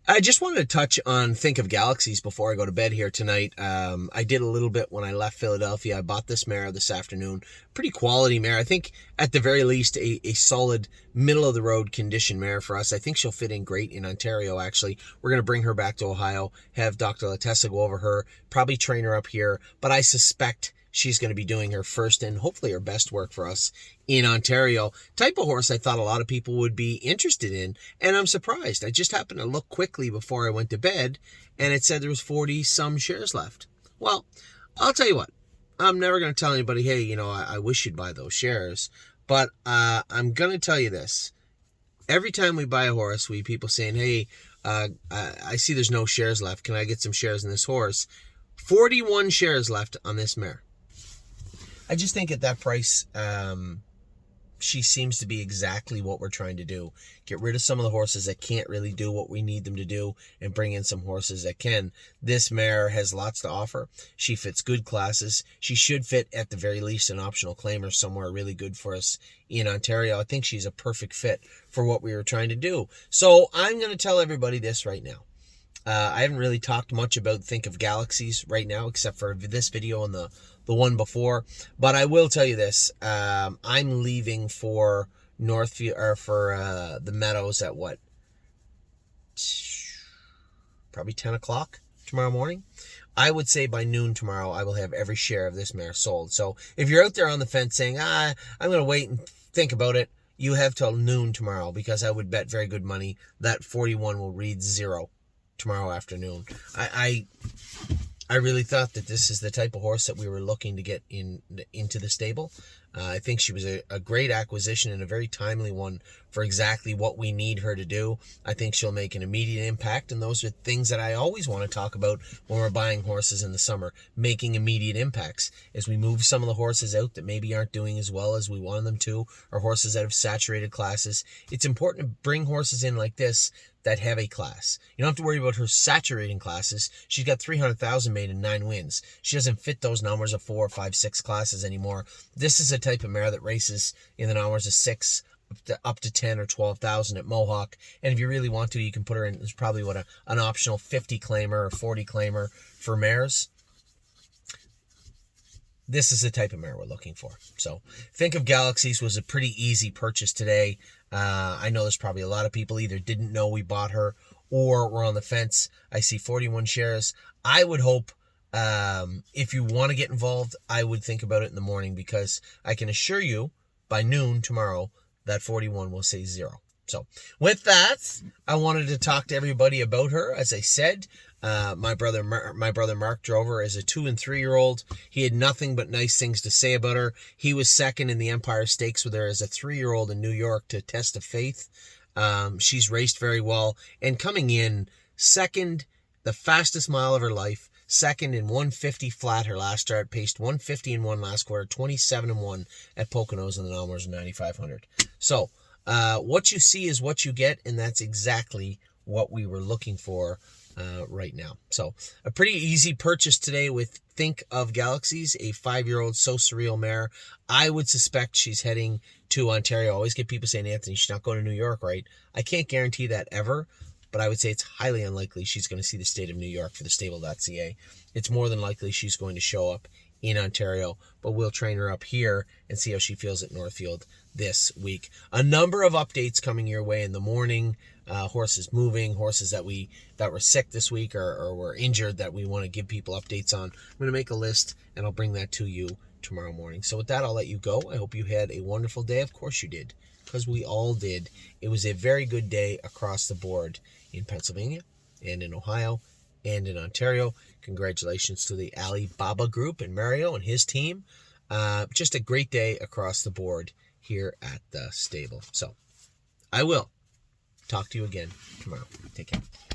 I just wanted to touch on Think of Galaxies before I go to bed here tonight. I did a little bit when I left Philadelphia. I bought this mare this afternoon. Pretty quality mare. I think at the very least a solid middle of the road condition mare for us. I think she'll fit in great in Ontario, actually. We're going to bring her back to Ohio, have Dr. Latessa go over her, probably train her up here, but I suspect she's going to be doing her first and hopefully her best work for us in Ontario. Type of horse I thought a lot of people would be interested in, and I'm surprised. I just happened to look quickly before I went to bed, and it said there was 40 some shares left. Well, I'll tell you what. I'm never going to tell anybody, hey, I wish you'd buy those shares, but I'm going to tell you this. Every time we buy a horse, we people saying, hey, I see there's no shares left. Can I get some shares in this horse? 41 shares left on this mare. I just think at that price, she seems to be exactly what we're trying to do. Get rid of some of the horses that can't really do what we need them to do and bring in some horses that can. This mare has lots to offer. She fits good classes. She should fit at the very least an optional claimer somewhere really good for us in Ontario. I think she's a perfect fit for what we were trying to do. So I'm going to tell everybody this right now. I haven't really talked much about Think of Galaxies right now, except for this video and the one before. But I will tell you this: I'm leaving for Northfield or for the Meadows at what? Probably 10 o'clock tomorrow morning. I would say by noon tomorrow, I will have every share of this mare sold. So if you're out there on the fence saying, I'm going to wait and think about it, you have till noon tomorrow, because I would bet very good money that 41 will read 0 tomorrow afternoon. I really thought that this is the type of horse that we were looking to get into the stable. I think she was a great acquisition and a very timely one for exactly what we need her to do. I think she'll make an immediate impact, and those are things that I always want to talk about when we're buying horses in the summer, making immediate impacts. As we move some of the horses out that maybe aren't doing as well as we wanted them to, or horses that have saturated classes, it's important to bring horses in like this that have a class. You don't have to worry about her saturating classes. She's got 300,000 made in 9 wins. She doesn't fit those numbers of 4, 5, 6 classes anymore. This is a type of mare that races in the numbers of 6 up to 10 or 12,000 at Mohawk. And if you really want to, you can put her in. There's probably an optional 50 claimer or 40 claimer for mares. This is the type of mare we're looking for. So Think of Galaxies was a pretty easy purchase today. I know there's probably a lot of people either didn't know we bought her or were on the fence. I see 41 shares. I would hope if you want to get involved, I would think about it in the morning, because I can assure you by noon tomorrow that 41 will say 0. So with that, I wanted to talk to everybody about her. As I said, my brother Mark drove her as a 2 and 3-year-old. He had nothing but nice things to say about her. He was second in the Empire Stakes with her as a 3-year-old in New York to Test of Faith. She's raced very well, and coming in second, the fastest mile of her life. Second in 150 flat her last start, paced 150 and 1 last quarter, 27 and 1 at Poconos in the numbers of 9,500. So what you see is what you get, and that's exactly what we were looking for right now. So a pretty easy purchase today with Think of Galaxies, a 5-year-old So Surreal mare. I would suspect she's heading to Ontario. I always get people saying, Anthony, she's not going to New York, right? I can't guarantee that ever, but I would say it's highly unlikely she's going to see the state of New York for the stable.ca. It's more than likely she's going to show up in Ontario, but we'll train her up here and see how she feels at Northfield this week. A number of updates coming your way in the morning. Horses moving, horses that were sick this week or were injured that we want to give people updates on. I'm going to make a list, and I'll bring that to you tomorrow morning. So with that, I'll let you go. I hope you had a wonderful day. Of course you did, because we all did. It was a very good day across the board in Pennsylvania and in Ohio and in Ontario. Congratulations to the Alibaba Group and Mario and his team. Just a great day across the board here at the stable. So I will talk to you again tomorrow. Take care.